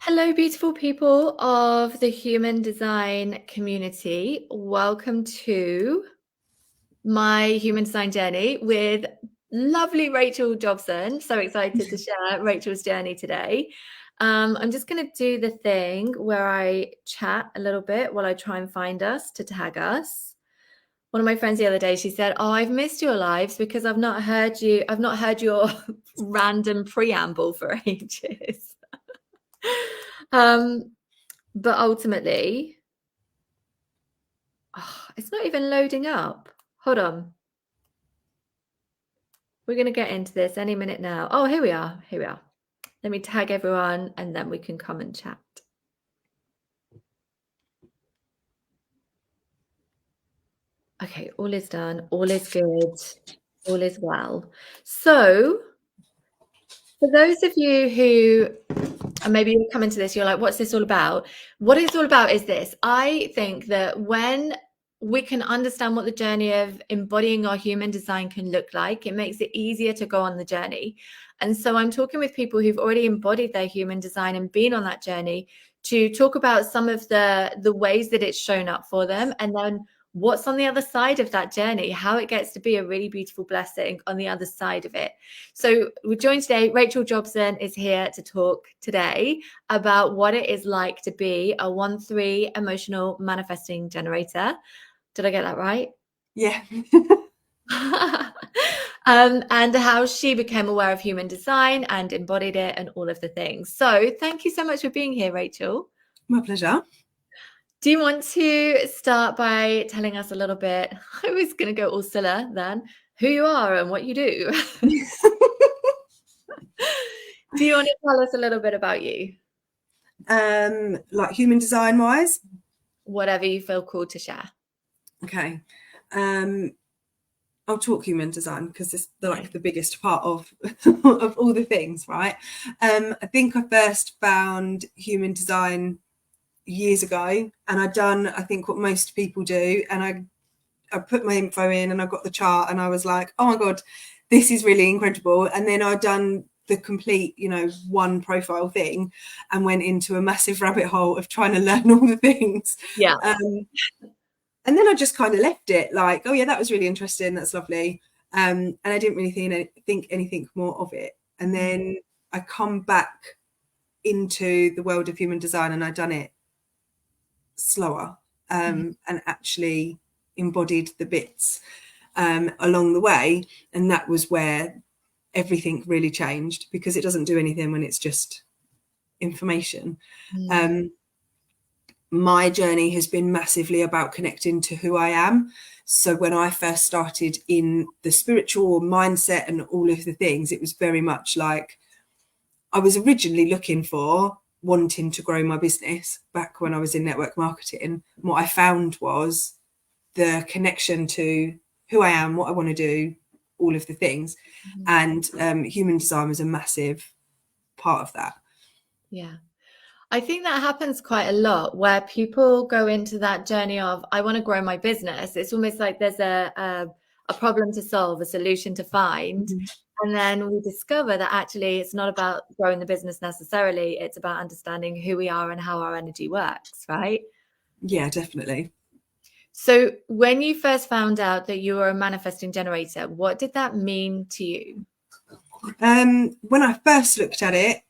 Hello, beautiful people of the human design community. Welcome to my human design journey with lovely Rachel Jobson. So excited to share Rachel's journey today. I'm just going to do the thing where I chat a little bit while I try and find us to tag us. One of my friends the other day, she said, "Oh, I've missed your lives because I've not heard your random preamble for ages." But ultimately, it's not even loading up. Hold on. We're going to get into this any minute now. Oh, here we are. Here we are. Let me tag everyone and then we can come and chat. Okay, all is done. All is good. All is well. So, for those of you who and maybe you're coming to this, you're like, what's this all about? What it's all about is this. I think that when we can understand what the journey of embodying our human design can look like, it makes it easier to go on the journey. And so I'm talking with people who've already embodied their human design and been on that journey to talk about some of the ways that it's shown up for them, and then what's on the other side of that journey, how it gets to be a really beautiful blessing on the other side of it. So we're joined today. Rachel Jobson is here to talk today about what it is like to be a 1-3 emotional manifesting generator. Did I get that right? Yeah. And how she became aware of human design and embodied it and all of the things. So thank you so much for being here, Rachel. My pleasure. Do you want to start by telling us a little bit? I was going to go Ursula then, who you are and what you do. Do you want to tell us a little bit about you? Like human design wise? Whatever you feel called to share. Okay. I'll talk human design because it's the biggest part of of all the things, right? I think I first found human design years ago, and I'd done, I think, what most people do, and I put my info in and I got the chart and I was like, oh my God, this is really incredible. And then I'd done the complete, one profile thing and went into a massive rabbit hole of trying to learn all the things. Yeah. And then I just kind of left it like, oh yeah, that was really interesting. That's lovely. And I didn't really think anything more of it. And then I come back into the world of human design and I'd done it slower and actually embodied the bits along the way. And that was where everything really changed, because it doesn't do anything when it's just information. My journey has been massively about connecting to who I am. So when I first started in the spiritual mindset and all of the things, it was very much like I was originally looking for wanting to grow my business back when I was in network marketing. And what I found was the connection to who I am, what I want to do, all of the things. And human design was a massive part of that. Yeah. I think that happens quite a lot where people go into that journey of, I want to grow my business. It's almost like there's a problem to solve, a solution to find. And then we discover that actually it's not about growing the business necessarily. It's about understanding who we are and how our energy works, right? Yeah, definitely. So when you first found out that you were a manifesting generator, what did that mean to you? When I first looked at it,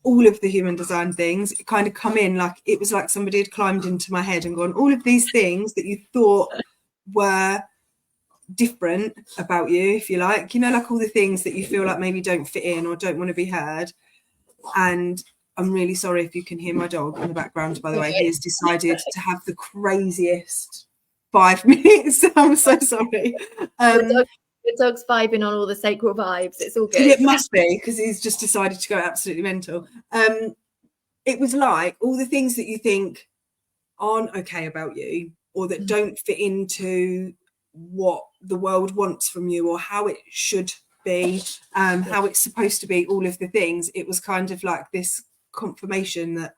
all of the human design things kind of come in like it was like somebody had climbed into my head and gone, all of these things that you thought were different about you, if you like, like all the things that you feel like maybe don't fit in or don't want to be heard. And I'm really sorry if you can hear my dog in the background, by the way. He has decided to have the craziest 5 minutes. I'm so sorry. The dog's vibing on all the sacred vibes. It's all good. It must be, because he's just decided to go absolutely mental. It was like all the things that you think aren't okay about you, or that don't fit into what the world wants from you, or how it should be, how it's supposed to be, all of the things. It was kind of like this confirmation that,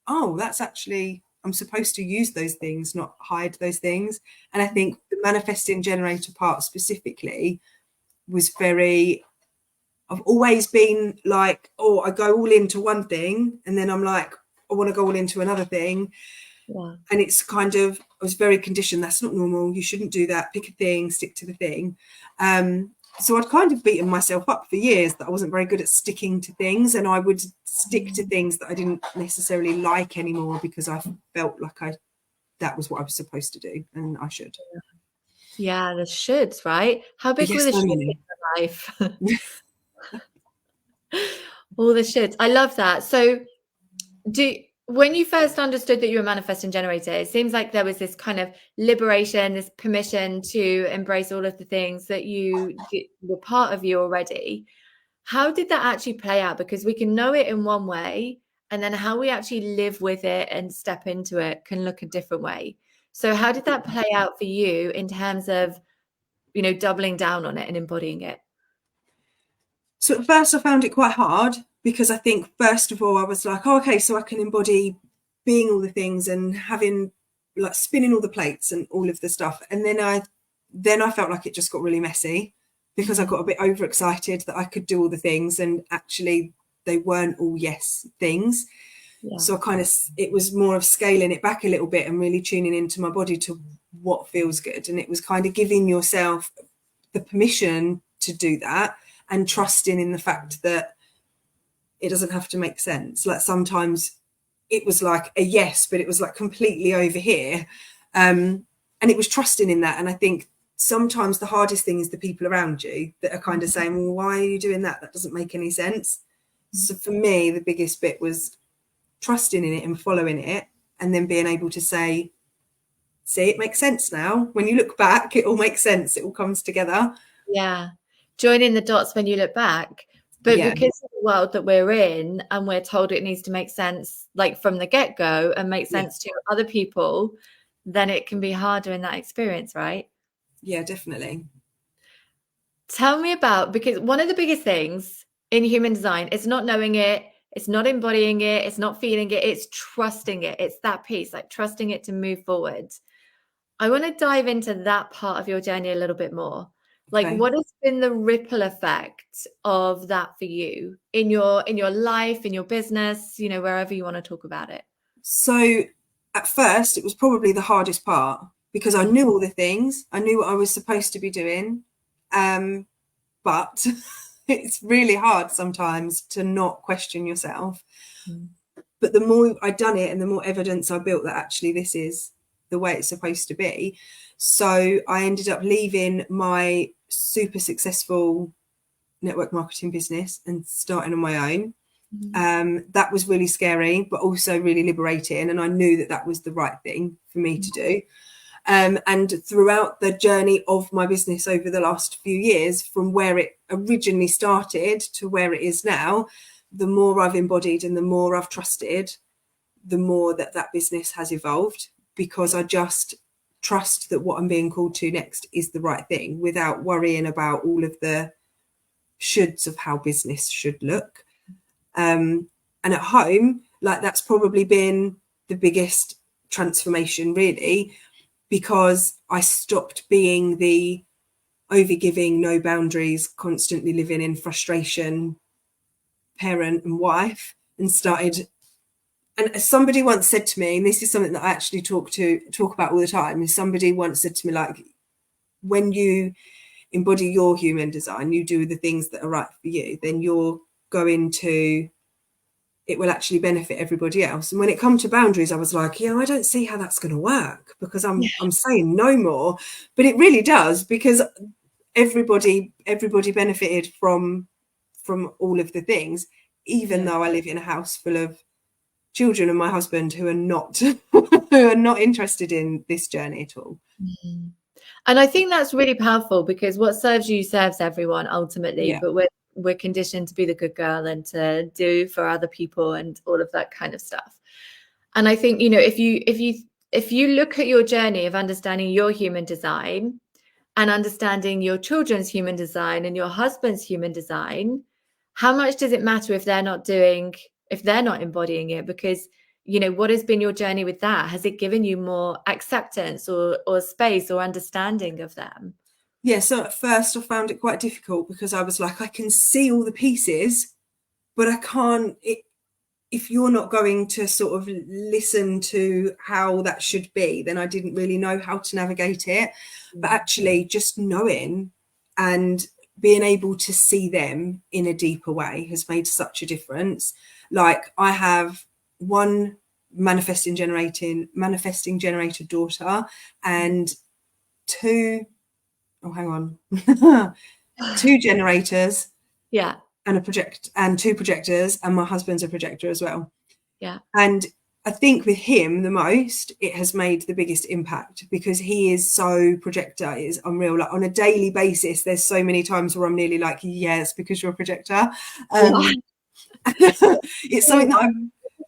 oh, that's actually, I'm supposed to use those things, not hide those things. And I think the manifesting generator part specifically was very, I've always been like, oh, I go all into one thing and then I'm like, I want to go all into another thing. Yeah. And it's kind of, I was very conditioned. That's not normal. You shouldn't do that. Pick a thing, stick to the thing. So I'd kind of beaten myself up for years that I wasn't very good at sticking to things, and I would stick to things that I didn't necessarily like anymore because I felt like that was what I was supposed to do and I should. Yeah, the shoulds, right? How big were Yes, the so shoulds in many. your life? All the shoulds. I love that. So when you first understood that you were manifesting generator, it seems like there was this kind of liberation, this permission to embrace all of the things that were part of you already. How did that actually play out? Because we can know it in one way, and then how we actually live with it and step into it can look a different way. So how did that play out for you in terms of, doubling down on it and embodying it? So at first I found it quite hard because I think, first of all, I was like, oh, okay, so I can embody being all the things and having, like, spinning all the plates and all of the stuff. And then I felt like it just got really messy because I got a bit overexcited that I could do all the things, and actually they weren't all yes things. Yeah. So it was more of scaling it back a little bit and really tuning into my body to what feels good. And it was kind of giving yourself the permission to do that and trusting in the fact that it doesn't have to make sense. Like, sometimes it was like a yes, but it was like completely over here. And it was trusting in that. And I think sometimes the hardest thing is the people around you that are kind of saying, well, why are you doing that? That doesn't make any sense. So for me, the biggest bit was trusting in it and following it, and then being able to say, see, it makes sense now. When you look back, it all makes sense. It all comes together. Yeah. Joining the dots when you look back. But Yeah. because of the world that we're in and we're told it needs to make sense, like from the get-go, and make sense to other people, then it can be harder in that experience, right? Yeah, definitely. Tell me about, because one of the biggest things in human design is not knowing it, it's not embodying it, it's not feeling it, it's trusting it. It's that piece, like trusting it to move forward. I want to dive into that part of your journey a little bit more. Like, Okay. what has been the ripple effect of that for you in your life, in your business, wherever you want to talk about it? So at first, it was probably the hardest part because I knew all the things. I knew what I was supposed to be doing. But it's really hard sometimes to not question yourself. Mm. But the more I'd done it and the more evidence I built that actually this is the way it's supposed to be. So I ended up leaving my super successful network marketing business and starting on my own. That was really scary, but also really liberating. And I knew that that was the right thing for me to do. And throughout the journey of my business over the last few years, from where it originally started to where it is now, the more I've embodied and the more I've trusted, the more that business has evolved, because I just trust that what I'm being called to next is the right thing without worrying about all of the shoulds of how business should look. And at home, like, that's probably been the biggest transformation, really, because I stopped being the overgiving, no boundaries, constantly living in frustration parent and wife, and started. And somebody once said to me, and this is something that I actually talk about all the time, is somebody once said to me, like, when you embody your human design, you do the things that are right for you, then you're going to, it will actually benefit everybody else. And when it comes to boundaries, I was like, yeah, I don't see how that's going to work, because I'm saying no more. But it really does, because everybody benefited from all of the things, even though I live in a house full of children and my husband who are not who are not interested in this journey at all. Mm. And I think that's really powerful, because what serves you serves everyone ultimately, Yeah. but we're conditioned to be the good girl and to do for other people and all of that kind of stuff. And I think, if you look at your journey of understanding your human design and understanding your children's human design and your husband's human design, how much does it matter if they're not embodying it? Because, what has been your journey with that? Has it given you more acceptance or space or understanding of them? Yeah, so at first I found it quite difficult, because I was like, I can see all the pieces, but I can't, if you're not going to sort of listen to how that should be, then I didn't really know how to navigate it. But actually just knowing and being able to see them in a deeper way has made such a difference. Like, I have one manifesting generator daughter, and two, oh hang on, two generators, Yeah. and two projectors, and my husband's a projector as well. Yeah. And I think with him the most, it has made the biggest impact, because he is so projector. It is unreal. Like, on a daily basis, there's so many times where I'm nearly like, yes, because you're a projector. It's something that I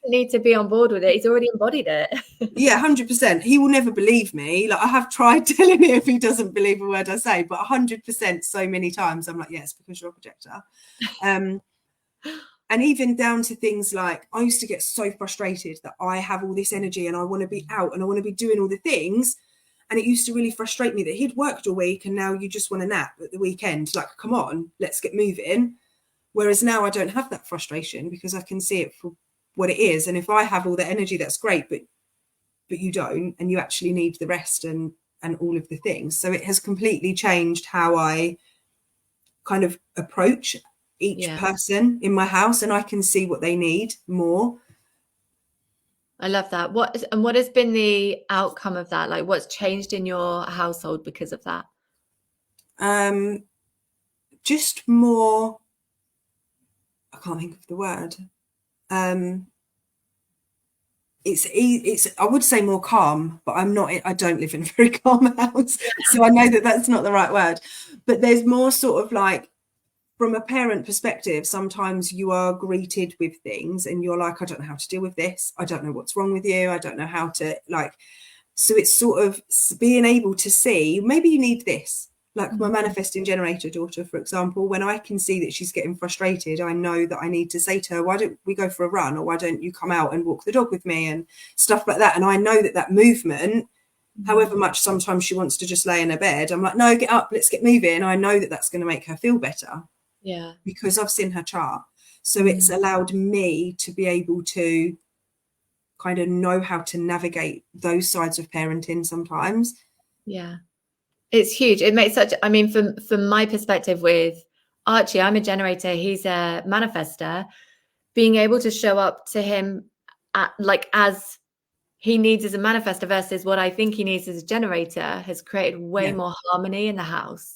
need to be on board with it. He's already embodied it. yeah, 100%. He will never believe me. Like, I have tried telling him if he doesn't believe a word I say, but 100% so many times I'm like, yes, because you're a projector. And even down to things like, I used to get so frustrated that I have all this energy and I want to be out and I want to be doing all the things. And it used to really frustrate me that he'd worked all week and now you just want a nap at the weekend. Like, come on, let's get moving. Whereas now I don't have that frustration, because I can see it for what it is. And if I have all the energy, that's great, but you don't, and you actually need the rest and all of the things. So it has completely changed how I kind of approach each person in my house, and I can see what they need more. I love that. What has been the outcome of that? Like, what's changed in your household because of that? Just more, I can't think of the word. It's I would say more calm, but I don't live in a very calm house, so I know that that's not the right word. But there's more sort of like, from a parent perspective, sometimes you are greeted with things and you're like, I don't know how to deal with this. I don't know what's wrong with you. I don't know how to, like, so it's sort of being able to see, maybe you need this. Like my manifesting generator daughter, for example, when I can see that she's getting frustrated, I know that I need to say to her, why don't we go for a run? Or why don't you come out and walk the dog with me, and stuff like that. And I know that movement, however much sometimes she wants to just lay in her bed, I'm like, no, get up, let's get moving. I know that that's going to make her feel better. Yeah. Because I've seen her chart. So it's allowed me to be able to kind of know how to navigate those sides of parenting sometimes. Yeah. It's huge. It makes such, I mean, from my perspective with Archie, I'm a generator, he's a manifester. Being able to show up to him as he needs as a manifester versus what I think he needs as a generator has created way more harmony in the house.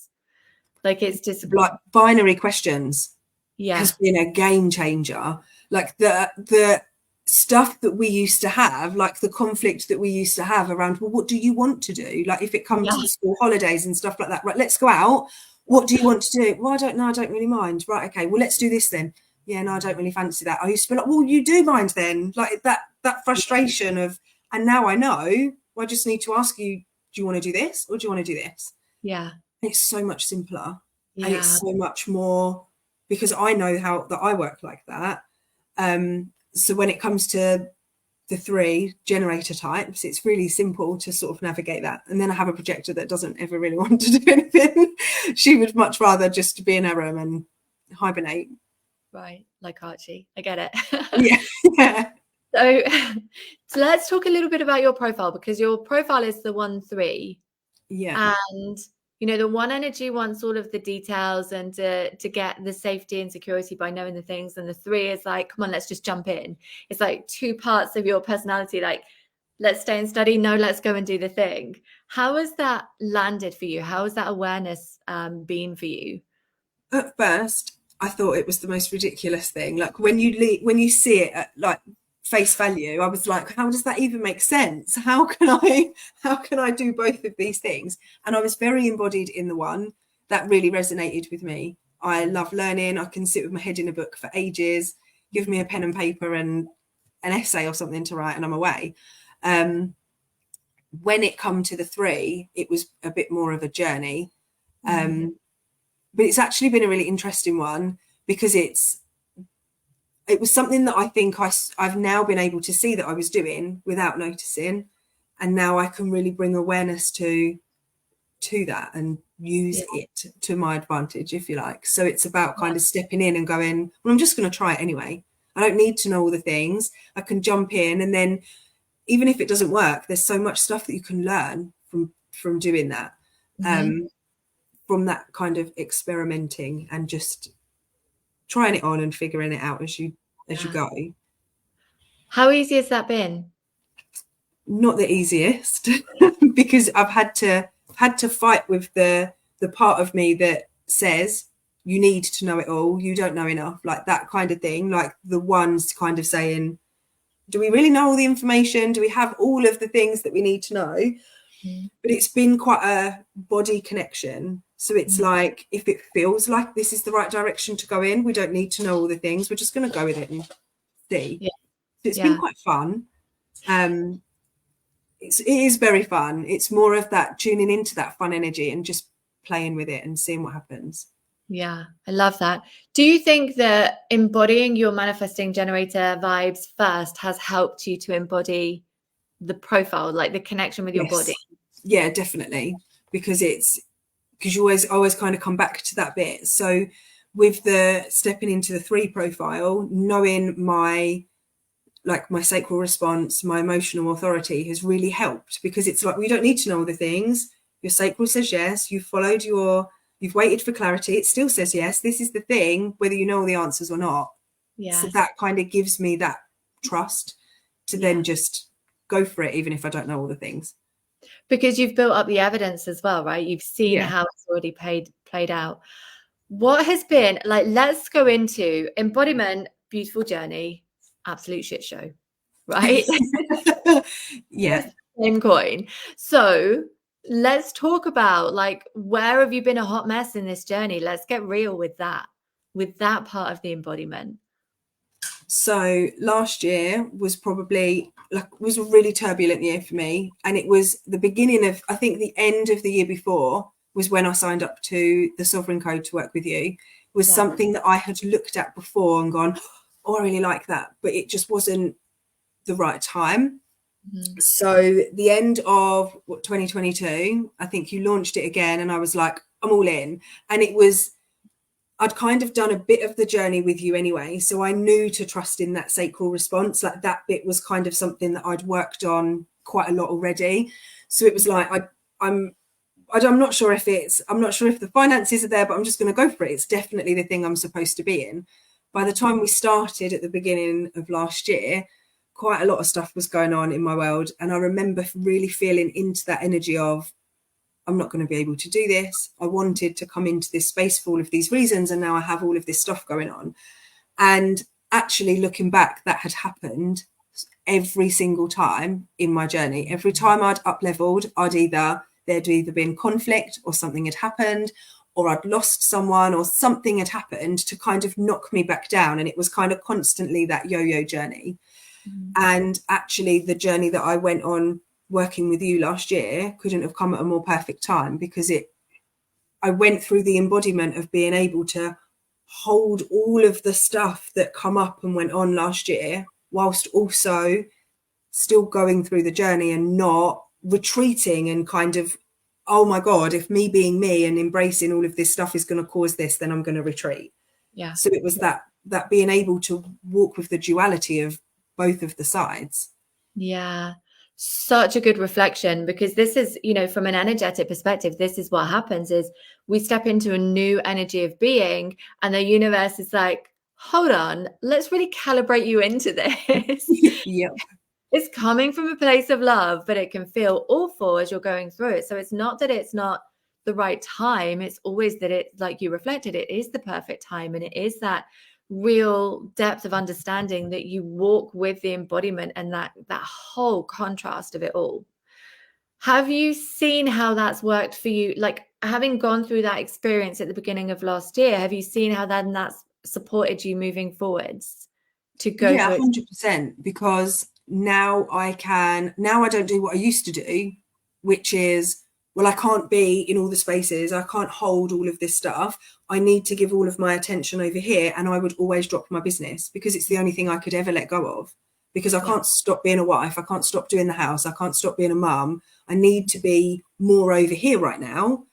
Like, it's just like binary questions has been a game changer. Like the stuff that we used to have, like the conflict that we used to have around, well, what do you want to do? Like, if it comes to the school holidays and stuff like that, right, let's go out. What do you want to do? Well, I don't know. I don't really mind. Right. Okay. Well, let's do this then. Yeah, no, I don't really fancy that. I used to be like, well, you do mind then. Like that frustration of, and now I know, well, I just need to ask you, do you want to do this or do you want to do this? Yeah. It's so much simpler. Yeah. And it's so much more, because I know how that I work like that. So when it comes to the 3 generator types, it's really simple to sort of navigate that. And then I have a projector that doesn't ever really want to do anything. She would much rather just be in her room and hibernate. Right. Like Archie. I get it. Yeah. So let's talk a little bit about your profile, because your profile is the 1-3. Yeah. And the 1 energy wants all of the details and to get the safety and security by knowing the things, and the 3 is like, come on, let's just jump in. It's like 2 parts of your personality, like, let's stay and study, no, let's go and do the thing. How has that landed for you? How has that awareness been for you? At first I thought it was the most ridiculous thing. Like, when you see it at like face value, I was like, how does that even make sense? How can I do both of these things? And I was very embodied in the 1. That really resonated with me. I love learning. I can sit with my head in a book for ages. Give me a pen and paper and an essay or something to write and I'm away. When it come to the 3, it was a bit more of a journey. But it's actually been a really interesting one, because it was something that I think I've now been able to see that I was doing without noticing. And now I can really bring awareness to that and use it to my advantage, if you like. So it's about kind of stepping in and going, well, I'm just going to try it anyway. I don't need to know all the things. I can jump in, and then even if it doesn't work, there's so much stuff that you can learn from doing that, from that kind of experimenting and just trying it on and figuring it out as you go. How easy has that been? Not the easiest because I've had to fight with the part of me that says you need to know it all, you don't know enough, like that kind of thing, like the ones kind of saying, do we really know all the information? Do we have all of the things that we need to know? But it's been quite a body connection. So it's like, if it feels like this is the right direction to go in, we don't need to know all the things. We're just going to go with it and see. Yeah. So it's been quite fun. It is very fun. It's more of that tuning into that fun energy and just playing with it and seeing what happens. Yeah, I love that. Do you think that embodying your manifesting generator vibes first has helped you to embody the profile, like the connection with your body? Yeah, definitely. Because you always kind of come back to that bit. So with the stepping into the 3 profile, knowing my sacral response, my emotional authority has really helped, because it's like, we don't need to know all the things. Your sacral says yes. You've waited for clarity. It still says yes. This is the thing, whether you know all the answers or not. Yes. So that kind of gives me that trust to then just go for it, even if I don't know all the things. Because you've built up the evidence as well, right? You've seen how it's already played out. What has been, like, let's go into embodiment, beautiful journey, absolute shit show, right? Yeah. Same coin. So let's talk about, like, where have you been a hot mess in this journey? Let's get real with that part of the embodiment. So last year was probably was a really turbulent year for me, and it was the beginning of, I think the end of the year before was when I signed up to the Sovereign Code to work with you. It was something that I had looked at before and gone, oh, I really like that, but it just wasn't the right time. So the end of 2022, I think you launched it again, and I was like, I'm all in. And I'd kind of done a bit of the journey with you anyway, so I knew to trust in that sacral response. Like, that bit was kind of something that I'd worked on quite a lot already. So it was like, I'm not sure if the finances are there, but I'm just going to go for it. It's definitely the thing I'm supposed to be in. By the time we started at the beginning of last year, quite a lot of stuff was going on in my world, and I remember really feeling into that energy of, I'm not going to be able to do this. I wanted to come into this space for all of these reasons, and now I have all of this stuff going on. And actually, looking back, that had happened every single time in my journey. Every time I'd up leveled, there'd either been conflict, or something had happened, or I'd lost someone, or something had happened to kind of knock me back down. And it was kind of constantly that yo-yo journey. And actually, the journey that I went on working with you last year couldn't have come at a more perfect time, because I went through the embodiment of being able to hold all of the stuff that come up and went on last year, whilst also still going through the journey and not retreating and kind of, oh my God, if me being me and embracing all of this stuff is going to cause this, then I'm going to retreat. Yeah. So it was that being able to walk with the duality of both of the sides. Yeah. Such a good reflection, because this is, from an energetic perspective, this is what happens is we step into a new energy of being, and the universe is like, hold on, let's really calibrate you into this. Yep. It's coming from a place of love, but it can feel awful as you're going through it. So it's not that it's not the right time. It's always that it, like you reflected, it is the perfect time. And it is that real depth of understanding that you walk with the embodiment and that whole contrast of it all. Have you seen how that's worked for you? Like, having gone through that experience at the beginning of last year, have you seen how that's supported you moving forwards to go? Yeah, 100%, because now I don't do what I used to do, which is, well, I can't be in all the spaces. I can't hold all of this stuff. I need to give all of my attention over here. And I would always drop my business, because it's the only thing I could ever let go of, because I can't stop being a wife. I can't stop doing the house. I can't stop being a mum. I need to be more over here right now.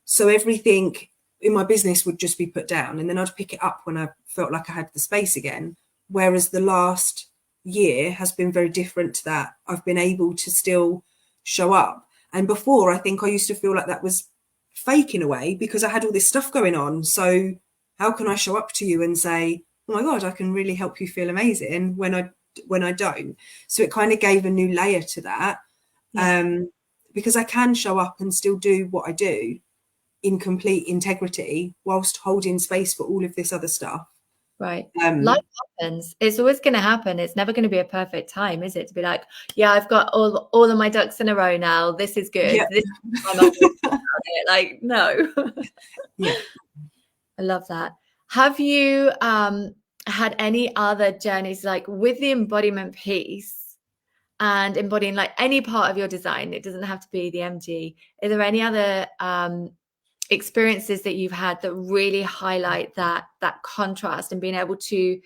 So everything in my business would just be put down, and then I'd pick it up when I felt like I had the space again. whereas the last year has been very different to that. I've been able to still show up. And before, I think I used to feel like that was fake in a way, because I had all this stuff going on. So how can I show up to you and say, oh my God, I can really help you feel amazing when I don't? So it kind of gave a new layer to that. Yeah. Because I can show up and still do what I do in complete integrity whilst holding space for all of this other stuff. Right. Life happens. It's always going to happen. It's never going to be a perfect time, is it? To be like, yeah, I've got all of my ducks in a row now. This is good. Yeah. This is time I'll talk about it. Like, no. Yeah. I love that. Have you had any other journeys, like with the embodiment piece and embodying like any part of your design? It doesn't have to be the MG. Are there any other experiences that you've had that really highlight that contrast and being able to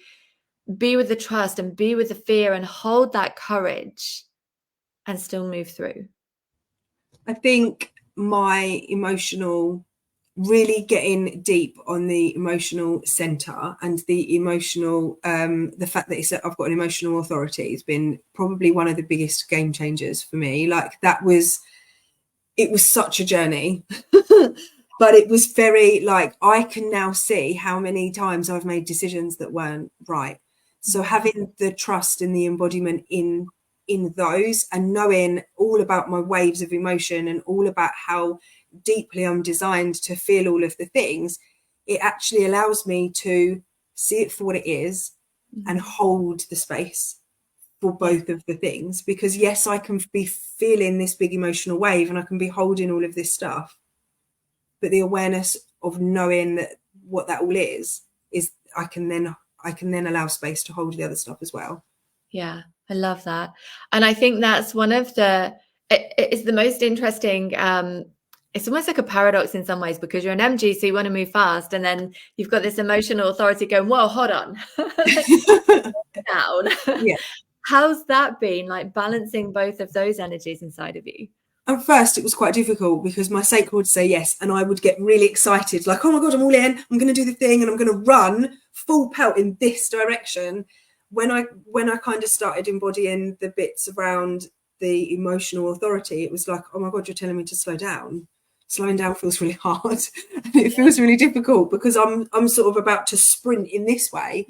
be with the trust and be with the fear and hold that courage and still move through? I think my emotional, really getting deep on the emotional center and the emotional, the fact that I've got an emotional authority has been probably one of the biggest game changers for me. Like it was such a journey. But it was very, like, I can now see how many times I've made decisions that weren't right. So having the trust and the embodiment in those, and knowing all about my waves of emotion and all about how deeply I'm designed to feel all of the things, it actually allows me to see it for what it is and hold the space for both of the things. Because yes, I can be feeling this big emotional wave and I can be holding all of this stuff, but the awareness of knowing that what that all is I can then allow space to hold the other stuff as well. Yeah, I love that. And I think that's one of it's the most interesting, it's almost like a paradox in some ways, because you're an MG, so you want to move fast, and then you've got this emotional authority going, whoa, hold on. Down. Yeah. How's that been, like balancing both of those energies inside of you? At first, it was quite difficult because my sacral would say yes, and I would get really excited, like, oh my God, I'm all in, I'm going to do the thing, and I'm going to run full pelt in this direction. When I kind of started embodying the bits around the emotional authority, it was like, oh my God, you're telling me to slow down. Slowing down feels really hard. And it feels really difficult because I'm sort of about to sprint in this way.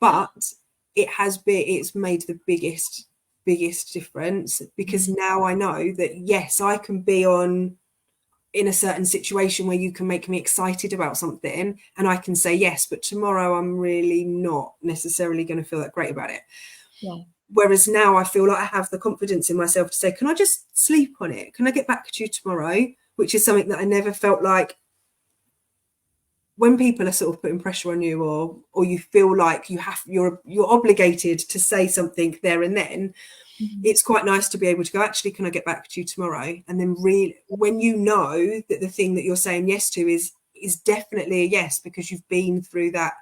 But it's made the biggest difference, because now I know that yes, I can be in a certain situation where you can make me excited about something and I can say yes, but tomorrow I'm really not necessarily going to feel that great about it. Yeah. Whereas now I feel like I have the confidence in myself to say, can I just sleep on it? Can I get back to you tomorrow? Which is something that I never felt like. When people are sort of putting pressure on you, or you feel like you're obligated to say something there and then, it's quite nice to be able to go, actually, can I get back to you tomorrow? And then really, when you know that the thing that you're saying yes to is definitely a yes, because you've been through that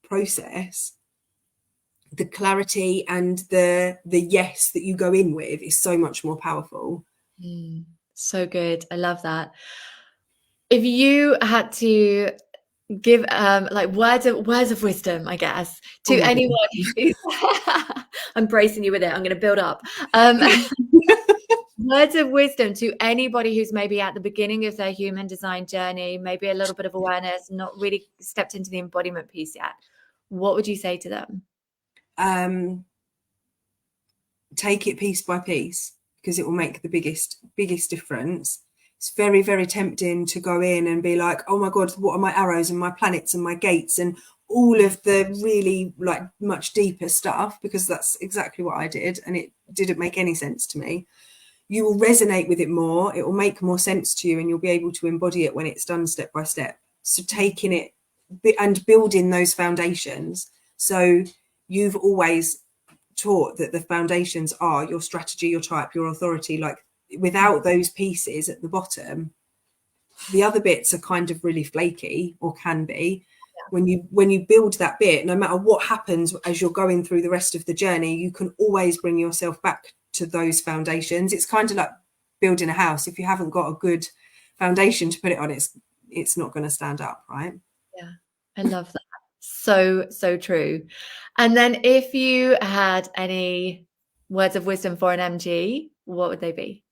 process, the clarity and the yes that you go in with is so much more powerful. So good. I love that. If you had to give like words of wisdom, I guess, to anyone who's I'm bracing you with it, I'm going to build up words of wisdom to anybody who's maybe at the beginning of their human design journey, maybe a little bit of awareness, not really stepped into the embodiment piece yet, what would you say to them? Take it piece by piece, because it will make the biggest difference. It's very, very tempting to go in and be like, oh my God, what are my arrows and my planets and my gates and all of the really like much deeper stuff, because that's exactly what I did, and it didn't make any sense to me. You will resonate with it more, it will make more sense to you, and you'll be able to embody it when it's done step by step. So taking it and building those foundations. So you've always taught that the foundations are your strategy, your type, your authority. Like, without those pieces at the bottom, the other bits are kind of really flaky, or can be. When you build that bit, no matter what happens as you're going through the rest of the journey, you can always bring yourself back to those foundations. It's kind of like building a house. If you haven't got a good foundation to put it on, it's not going to stand up, right? Yeah, I love that. So, so true. And then if you had any words of wisdom for an MG, what would they be?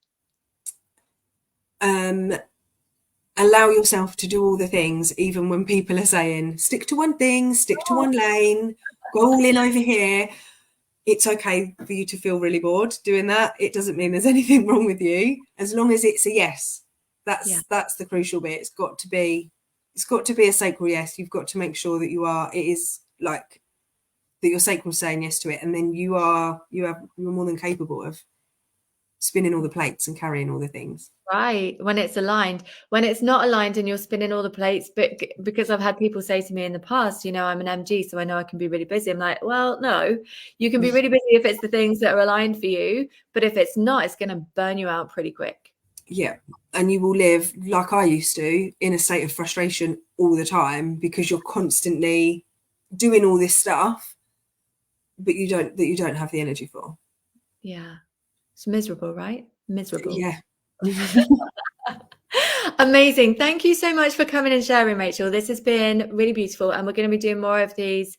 Allow yourself to do all the things, even when people are saying, stick to one thing, stick to one lane, go all in over here. It's okay for you to feel really bored doing that. It doesn't mean there's anything wrong with you, as long as it's a yes. That's the crucial bit. It's got to be a sacral yes. You've got to make sure that it is like that your sacral's saying yes to it, and then you're more than capable of spinning all the plates and carrying all the things. Right, when it's aligned. When it's not aligned and you're spinning all the plates, but because I've had people say to me in the past, I'm an MG, so I know I can be really busy. I'm like, well, no, you can be really busy if it's the things that are aligned for you, but if it's not, it's going to burn you out pretty quick. Yeah, and you will live like I used to, in a state of frustration all the time, because you're constantly doing all this stuff but you don't have the energy for. Yeah, it's miserable, right? Miserable. Yeah. Amazing. Thank you so much for coming and sharing, Rachel. This has been really beautiful, and we're going to be doing more of these,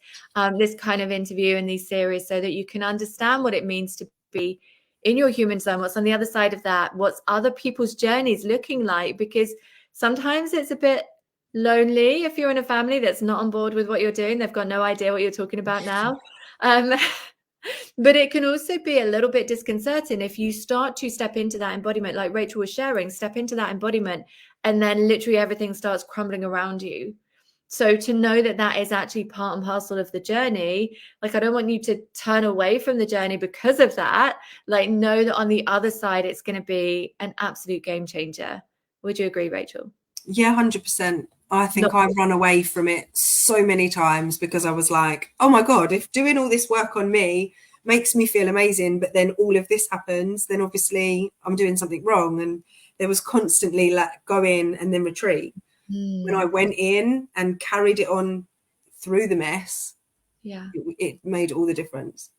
this kind of interview and these series, so that you can understand what it means to be in your human zone, what's on the other side of that, what's other people's journeys looking like, because sometimes it's a bit lonely if you're in a family that's not on board with what you're doing. They've got no idea what you're talking about now. But it can also be a little bit disconcerting if you start to step into that embodiment, like Rachel was sharing, step into that embodiment, and then literally everything starts crumbling around you. So to know that that is actually part and parcel of the journey, like I don't want you to turn away from the journey because of that. Like know that on the other side, it's going to be an absolute game changer. Would you agree, Rachel? Yeah, 100%. I think I've run away from it so many times because I was like, oh my God, if doing all this work on me makes me feel amazing, but then all of this happens, then obviously I'm doing something wrong. And there was constantly like go in and then retreat. When I went in and carried it on through the mess, it made all the difference.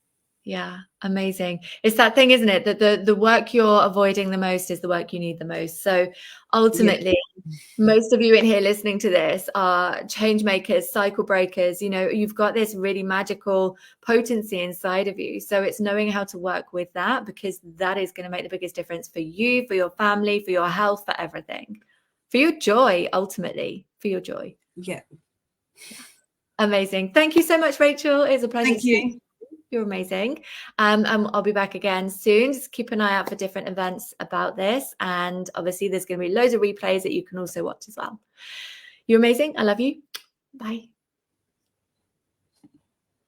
Yeah, amazing. It's that thing, isn't it? That the work you're avoiding the most is the work you need the most. So ultimately, most of you in here listening to this are change makers, cycle breakers. You've got this really magical potency inside of you. So it's knowing how to work with that, because that is going to make the biggest difference for you, for your family, for your health, for everything, for your joy, ultimately, for your joy. Yeah. Amazing. Thank you so much, Rachel. It's a pleasure to speak. You're amazing. I'll be back again soon. Just keep an eye out for different events about this. And obviously there's going to be loads of replays that you can also watch as well. You're amazing. I love you. Bye.